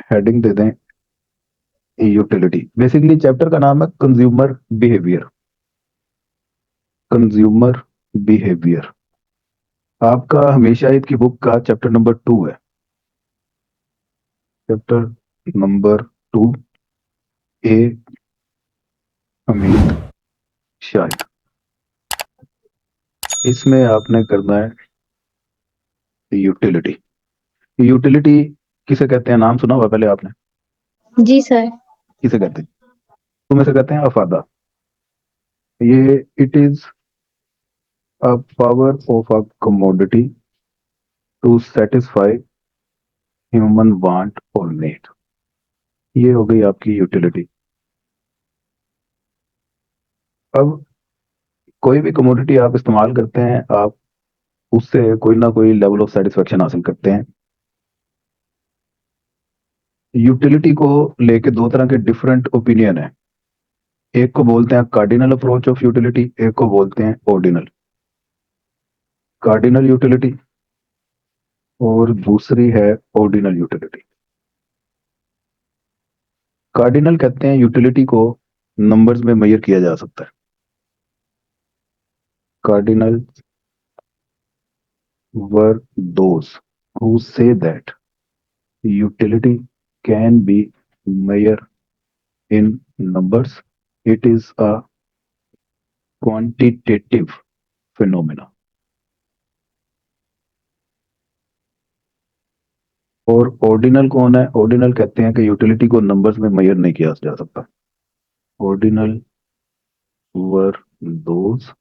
Heading दे दें utility. Basically chapter का नाम है कंज्यूमर बिहेवियर। कंज्यूमर बिहेवियर आपका हमेशा की बुक का चैप्टर नंबर 2 है। चैप्टर नंबर 2, ए हमीद शाहिद। इसमें आपने करना है यूटिलिटी। यूटिलिटी किसे कहते हैं, नाम सुना हुआ पहले आपने? जी सर। किसे कहते हैं? तुम्हें से कहते हैं अफादा। ये it is a power of a commodity to satisfy human want और नीड। ये हो गई आपकी यूटिलिटी। अब कोई भी कमोडिटी आप इस्तेमाल करते हैं, आप उससे कोई ना कोई लेवल ऑफ सेटिस्फेक्शन हासिल करते हैं। यूटिलिटी को लेके दो तरह के डिफरेंट ओपिनियन है। एक को बोलते हैं कार्डिनल अप्रोच ऑफ यूटिलिटी, एक को बोलते हैं ऑर्डिनल। कार्डिनल यूटिलिटी और दूसरी है ऑर्डिनल यूटिलिटी। कार्डिनल कहते हैं यूटिलिटी को नंबर्स में मेजर किया जा सकता है। Cardinal were those who say that utility can be measured in numbers. It is a quantitative phenomena. और ऑर्डिनल कौन है? ऑर्डिनल कहते हैं कि यूटिलिटी को नंबर्स में मेजर नहीं किया जा सकता। Ordinal were those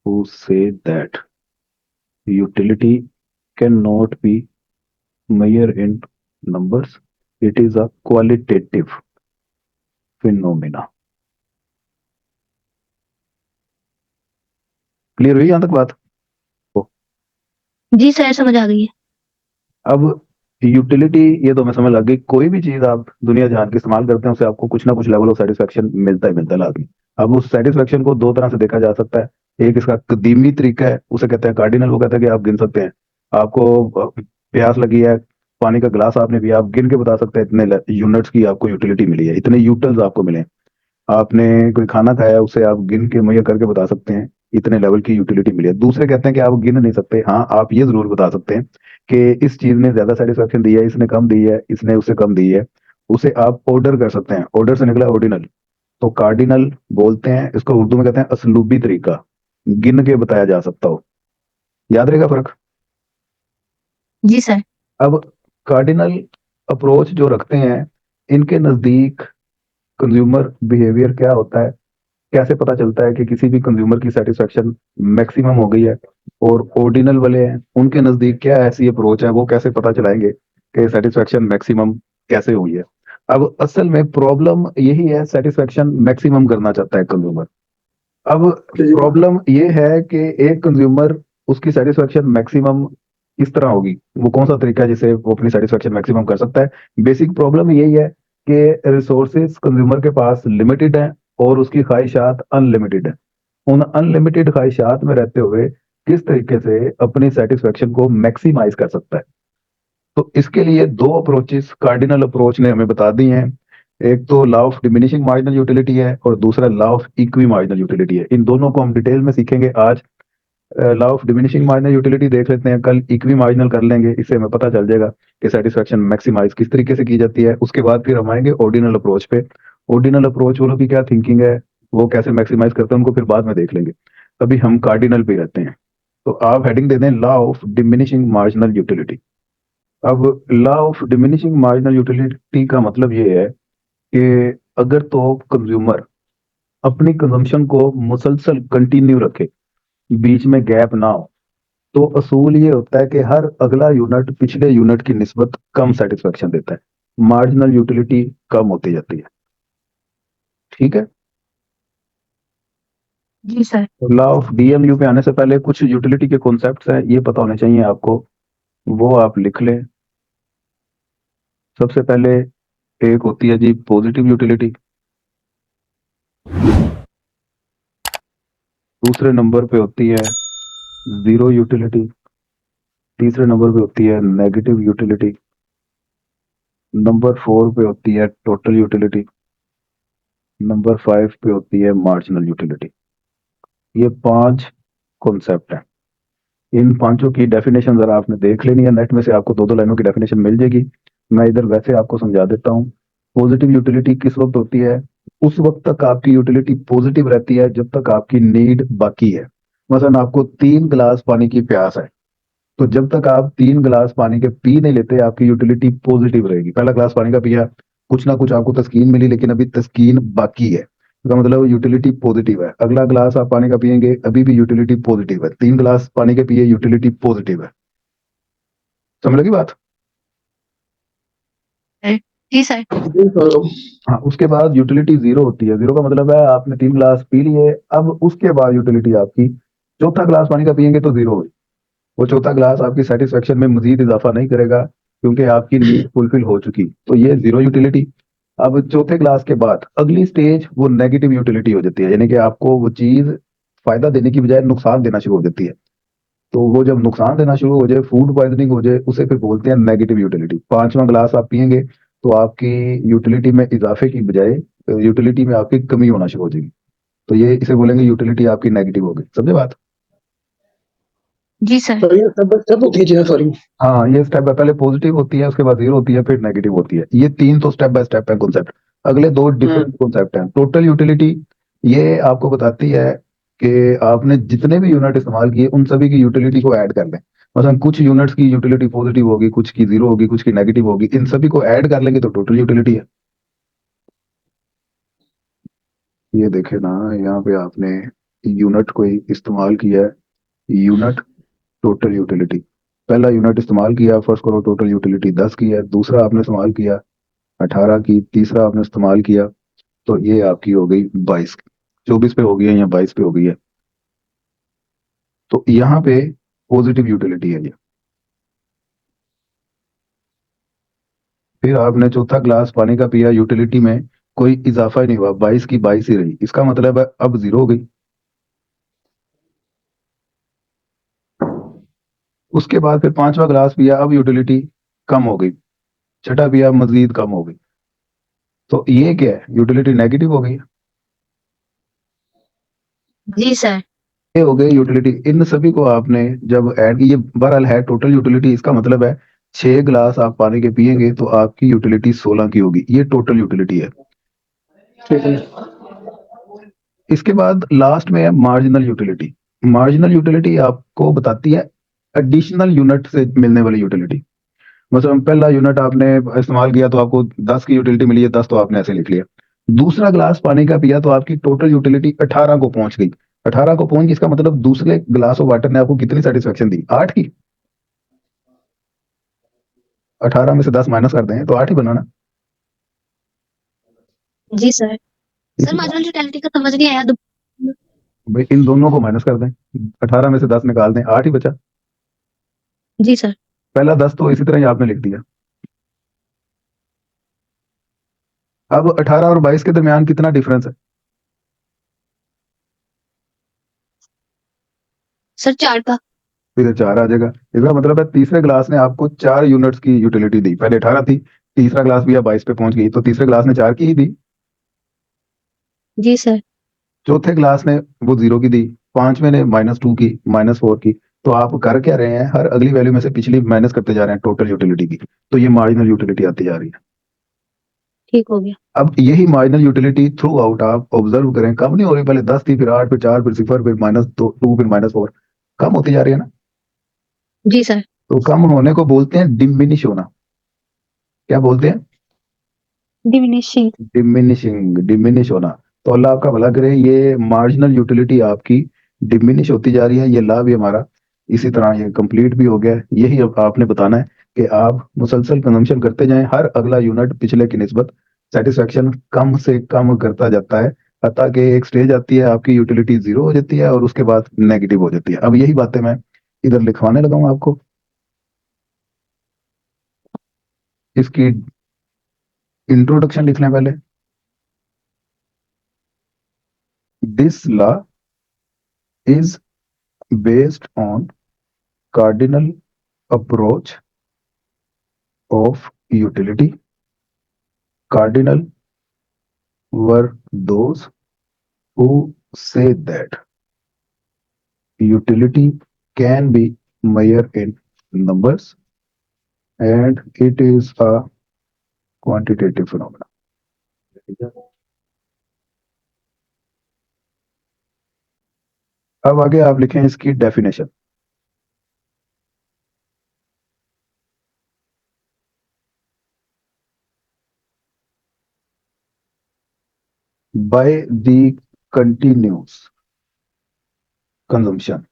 who say that utility cannot be measured in numbers. It is a qualitative phenomena. Clear हुई यहां तक बात? जी सर, समझ आ गई है। अब यूटिलिटी ये तो मैं समझ लग गई, कोई भी चीज आप दुनिया जहान की इस्तेमाल करते हैं उससे आपको कुछ ना कुछ लेवल ऑफ सेटिस्फेक्शन मिलता ही मिलता है लाजमी। अब उस सेटिस्फेक्शन को दो तरह से देखा जा सकता है। एक इसका कदीमी तरीका है, उसे कहते हैं कार्डिनल। वो कहता है कि आप गिन सकते हैं। आपको प्यास लगी है, पानी का गिलास आपने पिया, आप गिन के बता सकते हैं इतने यूनिट्स की आपको यूटिलिटी मिली है, इतने यूटल्स आपको मिले। आपने कोई खाना खाया, उसे आप गिन के मुहैया करके बता सकते हैं इतने लेवल की यूटिलिटी मिली है। दूसरे कहते हैं कि आप गिन नहीं सकते, हाँ आप ये जरूर बता सकते हैं कि इस चीज ने ज्यादा सेटिस्फेक्शन दी है, इसने कम दी है, इसने उससे कम दी है। उसे आप ऑर्डर कर सकते हैं। ऑर्डर से निकला ऑर्डिनल। तो कार्डिनल बोलते हैं इसको, उर्दू में कहते हैं असलूबी तरीका, गिन के बताया जा सकता हो। याद रहेगा फर्क? जी सर। अब कार्डिनल अप्रोच जो रखते हैं, इनके नजदीक कंज्यूमर बिहेवियर क्या होता है, कैसे पता चलता है कि किसी भी कंज्यूमर की सेटिस्फेक्शन मैक्सिमम हो गई है। और ऑर्डिनल वाले हैं, उनके नजदीक क्या ऐसी अप्रोच है, वो कैसे पता चलाएंगे कि सेटिस्फेक्शन मैक्सिमम कैसे हुई है। अब असल में प्रॉब्लम यही है, सेटिस्फेक्शन मैक्सिमम करना चाहता है कंज्यूमर। अब प्रॉब्लम ये है कि एक कंज्यूमर, उसकी सेटिस्फेक्शन मैक्सिमम किस तरह होगी, वो कौन सा तरीका है जिससे वो अपनी सेटिस्फेक्शन मैक्सिमम कर सकता है। बेसिक प्रॉब्लम यही है कि रिसोर्सेज कंज्यूमर के पास लिमिटेड हैं और उसकी ख्वाहिशात अनलिमिटेड है। उन अनलिमिटेड ख्वाहिशात में रहते हुए किस तरीके से अपनी सेटिस्फेक्शन को मैक्सिमाइज कर सकता है। तो इसके लिए दो अप्रोचेस कार्डिनल अप्रोच ने हमें बता दी हैं। एक तो law of diminishing marginal utility है और दूसरा law of equi marginal utility है। इन दोनों को हम डिटेल में सीखेंगे आज। Law of diminishing marginal utility देख लेते हैं, कल इक्वी मार्जिनल कर लेंगे, इससे हमें पता चल जाएगा कि सेटिस्फेक्शन मैक्सिमाइज किस तरीके से की जाती है। उसके बाद फिर हम आएंगे ऑर्डिनल अप्रोच पे। ऑर्डिनल अप्रोच वालों की क्या थिंकिंग है, वो कैसे मैक्सिमाइज करते हैं, उनको फिर बाद में देख लेंगे। अभी हम कार्डिनल पे रहते हैं। तो आप हेडिंग दे दें law of diminishing marginal utility. अब law of diminishing marginal utility का मतलब ये है कि अगर तो कंज्यूमर अपनी कंजम्पशन को मुसलसल कंटिन्यू रखे, बीच में गैप ना हो, तो असूल ये होता है कि हर अगला यूनिट पिछले यूनिट की निस्बत कम सेटिस्फेक्शन देता है, मार्जिनल यूटिलिटी कम होती जाती है। ठीक है। जी सर। लॉ ऑफ डीएमयू पे आने से पहले कुछ यूटिलिटी के कॉन्सेप्ट्स हैं, ये पता होने चाहिए आपको, वो आप लिख लें। सबसे पहले एक होती है जी पॉजिटिव यूटिलिटी। दूसरे नंबर पे होती है जीरो यूटिलिटी। तीसरे नंबर पे होती है नेगेटिव यूटिलिटी। नंबर 4 पे होती है टोटल यूटिलिटी, नंबर 5 पे होती है मार्जिनल यूटिलिटी। ये 5 कॉन्सेप्ट हैं। इन पांचों की डेफिनेशन जरा आपने देख लेनी है, नेट में से आपको दो दो लाइनों की डेफिनेशन मिल जाएगी। मैं इधर वैसे आपको समझा देता हूँ। पॉजिटिव यूटिलिटी किस वक्त होती है? उस वक्त तक आपकी यूटिलिटी पॉजिटिव रहती है जब तक आपकी नीड बाकी है। मसलन आपको 3 गिलास पानी की प्यास है, तो जब तक आप 3 गिलास पानी के पी नहीं लेते आपकी यूटिलिटी पॉजिटिव रहेगी। पहला ग्लास पानी का पिया, कुछ ना कुछ आपको तस्कीन मिली, लेकिन अभी तस्कीन बाकी है, इसका मतलब यूटिलिटी पॉजिटिव है। अगला ग्लास आप पानी का पिएंगे, अभी भी यूटिलिटी पॉजिटिव है। 3 गिलास पानी के पिए, यूटिलिटी पॉजिटिव है। समझ लगी बात? जी सर। हाँ, उसके बाद यूटिलिटी जीरो होती है। जीरो का मतलब है आपने 3 गिलास पी लिए, अब उसके बाद यूटिलिटी आपकी, चौथा गिलास पानी का पिएंगे तो जीरो होगी। वो चौथा ग्लास आपकी सेटिस्फेक्शन में मजीद इजाफा नहीं करेगा, क्योंकि आपकी नीड फुलफिल हो चुकी, तो ये जीरो यूटिलिटी। अब चौथे ग्लास के बाद अगली स्टेज वो नेगेटिव यूटिलिटी हो जाती है, यानी कि आपको वो चीज फायदा देने की बजाय नुकसान देना शुरू हो जाती है। तो वो जब नुकसान देना शुरू हो जाए, फूड पॉइजनिंग हो जाए, उसे फिर बोलते हैं नेगेटिव यूटिलिटी। पांचवा ग्लास आप पिएंगे तो आपकी यूटिलिटी में इजाफे की बजाय यूटिलिटी में आपकी कमी होना शुरू हो जाएगी। तो ये इसे बोलेंगे यूटिलिटी आपकी नेगेटिव हो गई। समझे बात? जी सर। सर ये स्टेप बाय स्टेप होती है चीजें सारी। हाँ, ये स्टेप बाय, पहले पॉजिटिव होती है, उसके बाद जीरो होती है, फिर नेगेटिव होती है। ये तीन तो स्टेप बाय स्टेप है कॉन्सेप्ट। अगले दो डिफरेंट कॉन्सेप्ट हैं। टोटल यूटिलिटी, ये आपको बताती है कि आपने जितने भी यूनिट इस्तेमाल किए उन सभी की यूटिलिटी को ऐड कर लें। मतलब कुछ यूनिट्स की यूटिलिटी पॉजिटिव होगी, कुछ की जीरो होगी, कुछ की नेगेटिव होगी, इन सभी को ऐड कर लेंगे तो टोटल यूटिलिटी है। ये देखे ना, यहाँ पे आपने यूनिट कोई इस्तेमाल किया है, यूनिट टोटल यूटिलिटी। पहला यूनिट इस्तेमाल किया, फर्स्ट करो, टोटल यूटिलिटी 10 की है। दूसरा आपने इस्तेमाल किया 18 की, तीसरा आपने इस्तेमाल किया तो ये आपकी हो गई 22 की। 24 पे हो गई है या 22 पे हो गई है, तो यहाँ पे पॉजिटिव यूटिलिटी है ये। फिर आपने चौथा ग्लास पानी का पिया, यूटिलिटी में कोई इजाफा ही नहीं हुआ, 22 की 22 ही रही, इसका मतलब है अब जीरो हो गई। उसके बाद फिर पांचवा ग्लास पिया, अब यूटिलिटी कम हो गई। छठा पिया, मजीद कम हो गई। तो ये क्या है? यूटिलिटी नेगेटिव हो गई। जी सर। ये हो गई यूटिलिटी। इन सभी को आपने जब ऐड की, ये बहरहाल है टोटल यूटिलिटी, इसका मतलब है 6 गिलास आप पानी के पिएंगे तो आपकी यूटिलिटी 16 की होगी। ये टोटल यूटिलिटी है। ठीक है। इसके बाद लास्ट में है मार्जिनल यूटिलिटी। मार्जिनल यूटिलिटी आपको बताती है एडिशनल यूनिट से मिलने वाली यूटिलिटी। मतलब पहला यूनिट आपने इस्तेमाल किया तो आपको 10 की यूटिलिटी मिली है, 10 तो आपने ऐसे लिख लिया। दूसरा ग्लास पानी का पिया तो आपकी टोटल यूटिलिटी 18 को पहुंच गई। 18 को पहुंच गई, इसका मतलब दूसरे ग्लास ऑफ वाटर ने आपको कितनी सेटिस्फेक्शन दी? 8 की। 18 में से 10 माइनस कर दें तो 8 ही बनाना। जी सर। सर इसी मार्जिनल यूटिलिटी का समझ नहीं आया भाई, इन दोनों को माइनस कर दें, 18 में से 10 निकाल दें, 8 ही बचा। जी सर। पहला 10 तो इसी तरह ही आपने लिख दिया। अब 18 और 22 के दरमियान कितना डिफरेंस है? सर 4 का। फिर 4 आ जाएगा। इसका मतलब है तीसरे ग्लास ने आपको 4 यूनिट्स की यूटिलिटी दी। पहले 18 थी, तीसरा ग्लास भी 22 पे पहुंच गई, तो तीसरे ग्लास ने 4 की ही दी। जी सर। चौथे ग्लास ने वो 0 की दी, पांचवें ने -2 की, -4 की। तो आप कर क्या रहे हैं? हर अगली वैल्यू में से पिछली माइनस करते जा रहे हैं टोटल यूटिलिटी की। तो ये मार्जिनल यूटिलिटी आती जा रही है। ठीक हो गया। अब यही मार्जिनल यूटिलिटी थ्रू आउट आप ऑब्जर्व करें, कम नहीं हो रही। पहले 10 थी, फिर 8, फिर 4, फिर 0, फिर -2, फिर -4, कम होती जा रही है ना। जी सर। तो कम होने को बोलते हैं डिमिनिश होना। क्या बोलते हैं? डिमिनिशिंग। डिमिनिशिंग, डिमिनिश होना। तो अल्लाह आपका भला करे, ये मार्जिनल यूटिलिटी आपकी डिमिनिश होती जा रही है। ये लाभ भी हमारा इसी तरह ये कंप्लीट भी हो गया है। यही अब आपने बताना है कि आप मुसलसल कंजम्पशन करते जाएं, हर अगला यूनिट पिछले की निस्बत सेटिस्फेक्शन कम से कम करता जाता है, हत्ता कि एक स्टेज आती है आपकी यूटिलिटी जीरो हो जाती है और उसके बाद नेगेटिव हो जाती है। अब यही बातें मैं इधर लिखवाने लगा हूं आपको। इसकी इंट्रोडक्शन लिख लें पहले। This law is based on cardinal approach of utility cardinal were those who say that utility can be measured in numbers and it is a quantitative phenomenon. अब आगे आप लिखें इसकी definition. By the continuous consumption,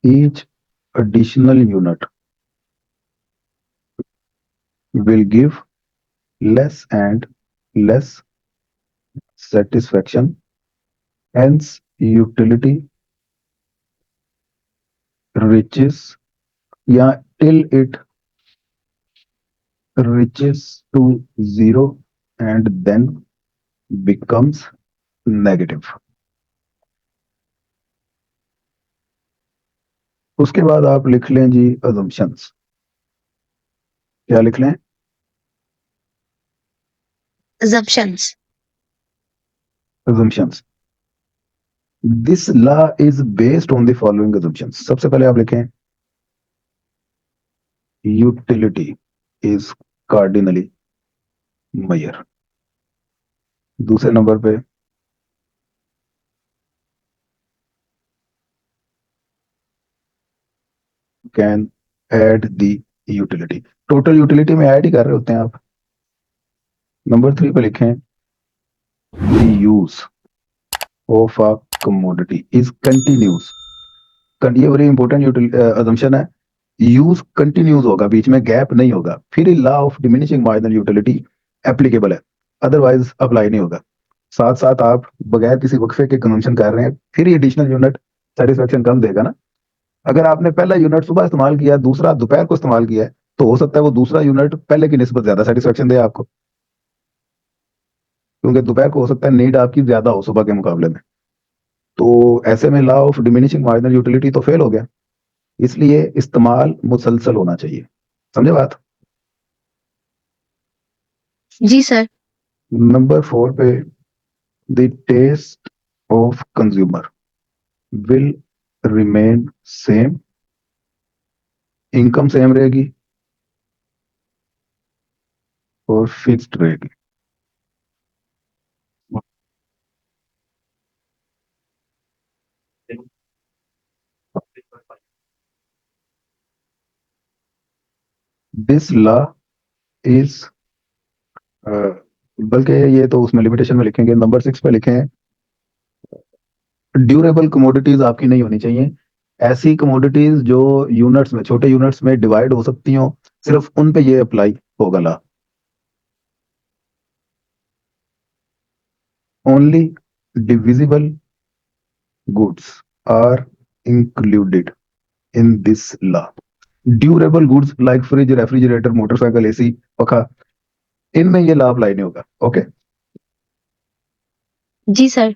each additional unit will give less and less satisfaction. Hence, utility reaches, yeah, till it reaches to zero and then becomes negative. उसके बाद आप लिख लें जी assumptions. क्या लिख लें? assumptions. Assumptions. This law is based on the following assumptions. सबसे पहले आप लिखें utility is cardinally measured. दूसरे नंबर पे can add the utility. Total utility में ऐड ही कर रहे होते हैं आप. नंबर 3 पे लिखें the use of a commodity is continuous. ये बड़ी इंपॉर्टेंट assumption है. यूज कंटिन्यूस होगा, बीच में गैप नहीं होगा, फिर law of diminishing marginal utility applicable है, अदरवाइज अप्लाई नहीं होगा. साथ साथ आप बगैर किसी वक्फे के कंजम्पशन कर रहे हैं, फिर एडिशनल यूनिट सेटिस्फेक्शन कम देगा ना. अगर आपने पहला यूनिट सुबह इस्तेमाल किया, दूसरा दोपहर को इस्तेमाल किया है, तो हो सकता है वो दूसरा यूनिट पहले की निस्बत ज्यादा सेटिस्फेक्शन दे आपको, क्योंकि दोपहर को हो सकता है नीड आपकी ज्यादा हो सुबह के मुकाबले में. तो ऐसे में law of diminishing marginal utility तो फेल हो गया. इसलिए इस्तेमाल मुसलसल होना चाहिए. समझे बात? जी सर. नंबर 4 पे the test of consumer will remain same. Income same रहेगी और फिक्स्ड रहेगी. दिस लॉ इज, बल्कि ये तो उसमें लिमिटेशन में लिखेंगे. नंबर 6 पे लिखें ड्यूरेबल कमोडिटीज आपकी नहीं होनी चाहिए. ऐसी कमोडिटीज जो यूनिट्स में, छोटे यूनिट्स में डिवाइड हो सकती हो, सिर्फ उन पे ये अप्लाई होगा law. Only divisible goods are included in this law. Durable goods like fridge, refrigerator, motorcycle, AC, पंखा, इनमें ये लॉ अप्लाई नहीं होगा. ओके. जी सर.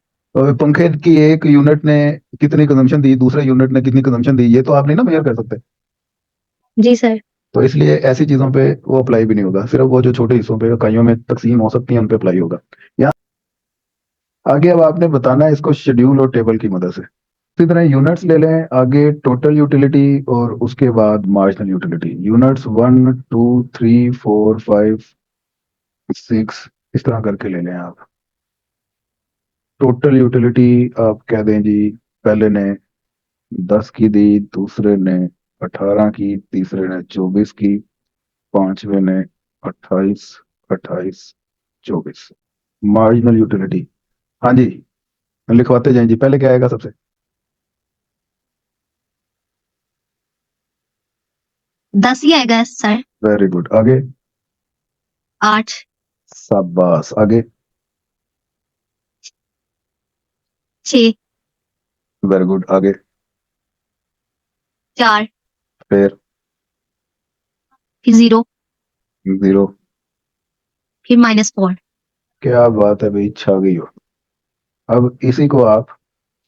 पंखे की एक यूनिट ने कितनी कंजम्पशन दी, दूसरे यूनिट ने कितनी कंजम्पशन दी, ये तो आप नहीं ना मेजर कर सकते. जी सर. तो इसलिए ऐसी चीजों पे वो अप्लाई भी नहीं होगा. सिर्फ वो जो छोटे हिस्सों पे, इकाइयों में तकसीम हो सकती है, उन पे अप्लाई होगा. यहाँ आगे अब आपने बताना है इसको शेड्यूल और टेबल की मदद से. इसी तरह यूनिट्स ले लें. आगे टोटल यूटिलिटी और उसके बाद मार्जिनल यूटिलिटी. यूनिट्स 1 2 3 4 5 6 इस तरह करके ले लें आप. टोटल यूटिलिटी आप कह दें जी, पहले ने 10 की दी, दूसरे ने 18 की, तीसरे ने 24 की, पांचवे ने 28 28 24. मार्जिनल यूटिलिटी, हाँ जी लिखवाते जाएं जी. पहले क्या आएगा सबसे? 10 ही आएगा सर. Very good. आगे? 8. शाबाश. आगे? 6. Very good. आगे? 4. फिर? फिर 0. 0. फिर -4. क्या बात है भाई, छा गई हो. अब इसी को आप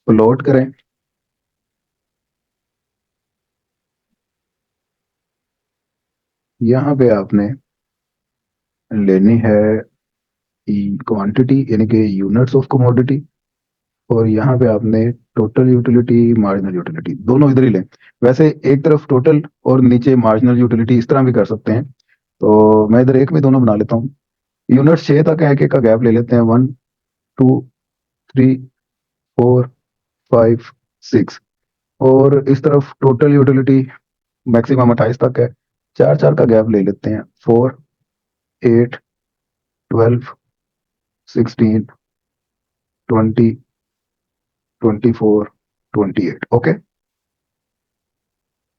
प्लॉट करें. यहां पे आपने लेनी है क्वांटिटी यानी कि यूनिट्स ऑफ कमोडिटी, और यहाँ पे आपने टोटल यूटिलिटी मार्जिनल यूटिलिटी दोनों इधर ही लें। वैसे एक तरफ टोटल और नीचे मार्जिनल यूटिलिटी इस तरह भी कर सकते हैं, तो मैं इधर एक में दोनों बना लेता हूँ। यूनिट 6 तक एक एक का गैप ले लेते हैं, 1 2 3 4 5 6, और इस तरफ टोटल यूटिलिटी मैक्सिमम 28 तक है, 4 4 का गैप ले लेते हैं, 4 8 12 16 20 24 28। ओके।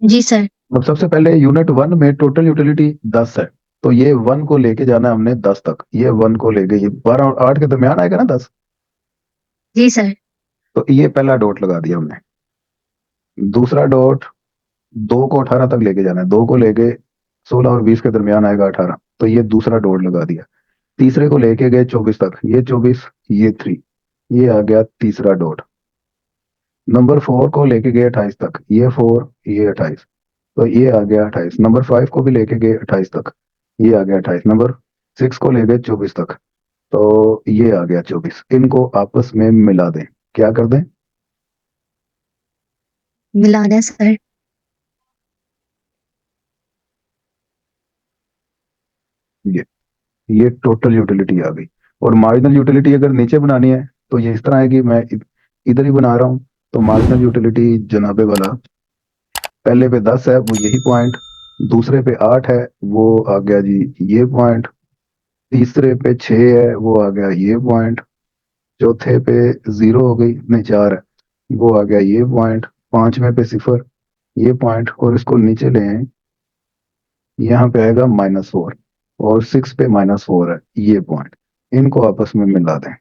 जी सर। अब सबसे पहले यूनिट 1 में टोटल यूटिलिटी 10 है, तो ये 1 को लेके जाना है हमने 10 तक, ये 1 को लेके ये 12 और 8 के दरमियान आएगा ना 10, जी सर। तो ये पहला डॉट लगा दिया हमने। दूसरा डॉट 2 को 18 तक लेके जाना है, 2 को लेके 16 और 20 के दरमियान आएगा 18, तो ये दूसरा डॉट लगा दिया। तीसरे को लेके गए 24 तक, ये 24 ये 3, ये आ गया तीसरा डॉट। नंबर 4 को लेके गए 28 तक, ये 4 ये 28, तो ये आ गया 28। नंबर 5 को भी लेके गए 28 तक, ये आ गया 28। नंबर 6 को ले गए 24 तक, तो ये आ गया 24। इनको आपस में मिला दें, क्या कर दें? मिला दें सर। ये टोटल यूटिलिटी आ गई। और मार्जिनल यूटिलिटी अगर नीचे बनानी है तो ये इस तरह है कि मैं इधर ही बना रहा हूँ। तो मार्जिनल यूटिलिटी जनाबे वाला पहले पे 10 है, वो यही पॉइंट, दूसरे पे 8 है, वो आ गया जी ये पॉइंट, तीसरे पे 6 है, वो आ गया ये पॉइंट, चौथे पे 0 हो गई, नहीं 4 है, वो आ गया ये पॉइंट, पांचवें पे 0 ये पॉइंट, और इसको नीचे ले आए, यहाँ पे आएगा -4, और 6 पे -4 है ये पॉइंट, इनको आपस में मिला दें,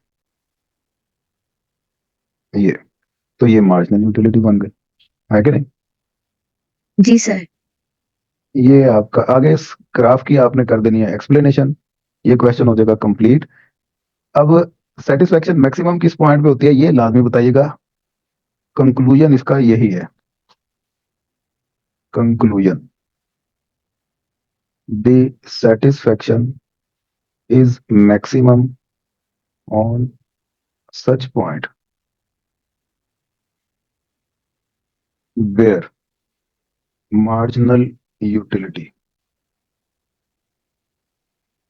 ये तो ये मार्जिनल यूटिलिटी बन गई, है कि नहीं? जी सर। ये आपका आगे इस ग्राफ की आपने कर देनी है एक्सप्लेनेशन, ये क्वेश्चन हो जाएगा कंप्लीट। अब सेटिस्फेक्शन मैक्सिमम किस पॉइंट पे होती है ये लाजमी बताइएगा। कंक्लूजन इसका यही है, conclusion the satisfaction is maximum on such point where marginal utility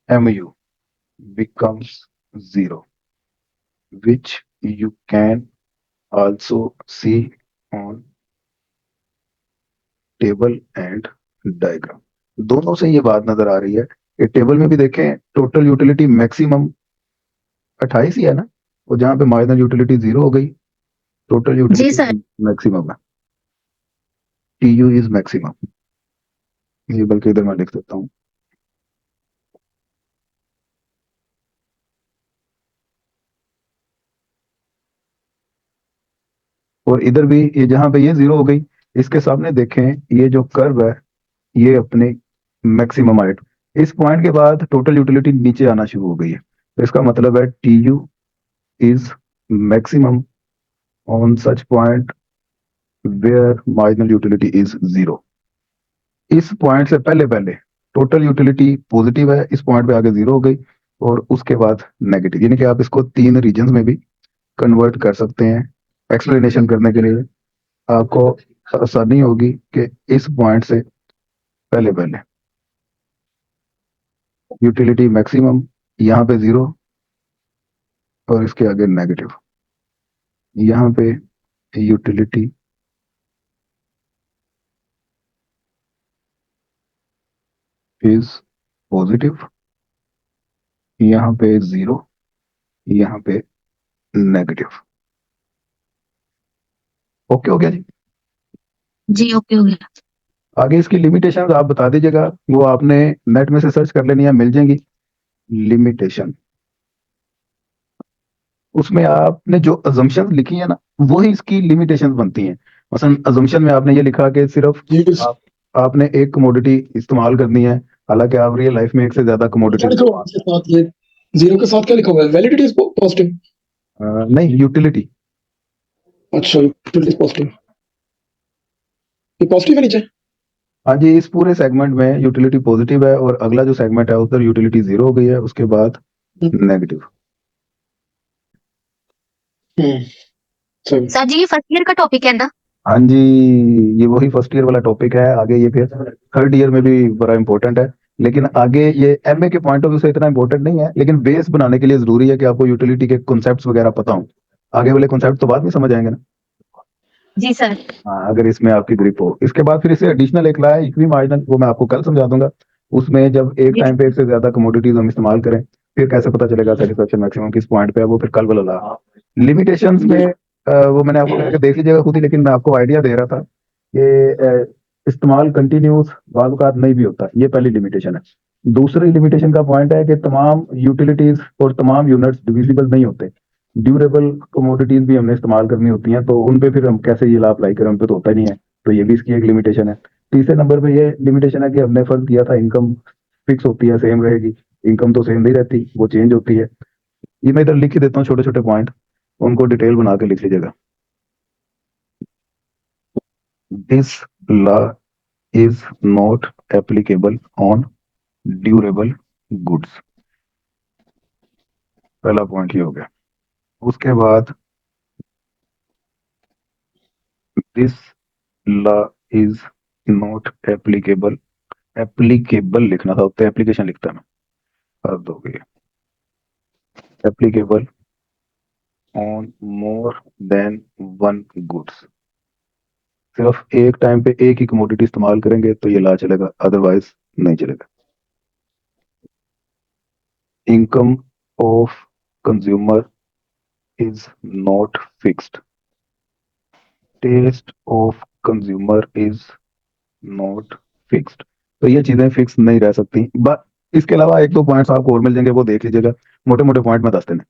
MU becomes 0, which you can also see on table and diagram। दोनों से ये बात नजर आ रही है कि टेबल में भी देखें टोटल यूटिलिटी मैक्सिमम 28 ही है ना, और जहां पे मार्जिनल यूटिलिटी 0 हो गई, टोटल जी यूटिलिटी सर। मैक्सिमम है, TU इज मैक्सिमम। ये बल्कि इधर मैं लिख सकता हूँ, और इधर भी ये जहां पे ये 0 हो गई, इसके सामने देखें ये जो कर्व है ये अपने मैक्सिमम हाइट, इस पॉइंट के बाद टोटल यूटिलिटी नीचे आना शुरू हो गई है, तो इसका मतलब है TU is maximum on such point where marginal utility is 0। इस पॉइंट से पहले पहले टोटल यूटिलिटी पॉजिटिव है, इस पॉइंट पे आगे 0 हो गई, और उसके बाद नेगेटिव, यानी कि आप इसको 3 रीजन में भी कन्वर्ट कर सकते हैं। एक्सप्लेनेशन करने के लिए आपको आसानी होगी कि इस पॉइंट से पहले पहले यूटिलिटी मैक्सिमम, यहाँ पे 0 और इसके आगे नेगेटिव, यहाँ पे यूटिलिटी इज पॉजिटिव, यहाँ पे 0, यहाँ पे नेगेटिव। ओके हो गया जी? जी ओके हो गया। आगे इसकी लिमिटेशन आप बता दीजिएगा, वो आपने नेट में से सर्च कर लेनी है, मिल जाएंगी लिमिटेशन। उसमें आपने जो अजम्पशन लिखी है ना, वही इसकी लिमिटेशन बनती हैं। मसलन अजम्पशन में आपने ये लिखा कि सिर्फ Yes. आपने एक कमोडिटी इस्तेमाल करनी है, हालांकि आप रियल लाइफ में एक से ज्यादा क्या कमोडिटी लिखा हुआ है इसके साथ ये 0 के साथ क्या लिखा हुआ है? Validity is positive. नहीं, यूटिलिटी। अच्छा, यूटिलिटी इज पॉजिटिव। ये पॉजिटिव है नीचे। हाँ जी, इस पूरे सेगमेंट में यूटिलिटी पॉजिटिव है और अगला जो सेगमेंट है उधर यूटिलिटी 0 हो गई है, उसके बाद नेगेटिव। सही। सर जी ये फर्स्ट ईयर का टॉपिक है ना? हाँ जी, ये वही फर्स्ट ईयर वाला टॉपिक है। आगे ये फिर थर्ड ईयर में भी बड़ा इंपॉर्टेंट है, लेकिन आगे ये एमए के पॉइंट ऑफ व्यू से इतना इंपॉर्टेंट नहीं है, लेकिन बेस बनाने के लिए जरूरी है कि आपको यूटिलिटी के कॉन्सेप्ट्स वगैरह पता हो। आगे वाले कॉन्सेप्ट तो बाद में समझ आएंगे ना। जी सर। हाँ, अगर इसमें आपकी ग्रिप हो। इसके बाद फिर इसे एडिशनल एक लाया इक्वी मार्जिनल, वो मैं आपको कल समझा दूंगा। उसमें जब एक जी। टाइम पे एक से ज्यादा कमोडिटीज हम इस्तेमाल करें, फिर कैसे पता चलेगा सेटिस्फेक्शन मैक्सिमम किस पॉइंट पे है, वो फिर कल वाला ला। लिमिटेशंस में वो मैंने आपको कहा कि देख लीजिएगा खुद ही, लेकिन मैं आपको आइडिया दे रहा था कि इस्तेमाल कंटिन्यूस बाद औक़ात नहीं भी होता, ये पहली लिमिटेशन है। दूसरी लिमिटेशन का पॉइंट है कि तमाम यूटिलिटीज और तमाम यूनिट्स डिविजिबल नहीं होते। ड्यूरेबल कमोडिटीज भी हमने इस्तेमाल करनी होती हैं, तो उन पे फिर हम कैसे ये ला अप्लाई करें, उन पे तो होता ही नहीं है, तो ये भी इसकी एक लिमिटेशन है। तीसरे नंबर पे ये लिमिटेशन है कि हमने फर्ज किया था इनकम फिक्स होती है, सेम रहेगी। इनकम तो सेम नहीं रहती, वो चेंज होती है। ये मैं इधर लिख ही देता हूँ छोटे छोटे पॉइंट, उनको डिटेल बना के लिख लीजिएगा। This law is not applicable on durable goods. पहला पॉइंट ये हो गया। उसके बाद this law is not applicable, applicable लिखना था, उत्ते एप्लीकेशन लिखता है मैं, हद हो गई। Applicable on more than one goods. सिर्फ एक टाइम पे एक ही कमोडिटी इस्तेमाल करेंगे तो ये ला चलेगा, अदरवाइज नहीं चलेगा। Income of consumer is not fixed. Test of consumer is not fixed. तो ये चीजें फिक्स नहीं रह सकती। बट इसके अलावा एक दो पॉइंट्स आपको और मिल जाएंगे, वो देख लीजिएगा। मोटे मोटे पॉइंट में 10 देने।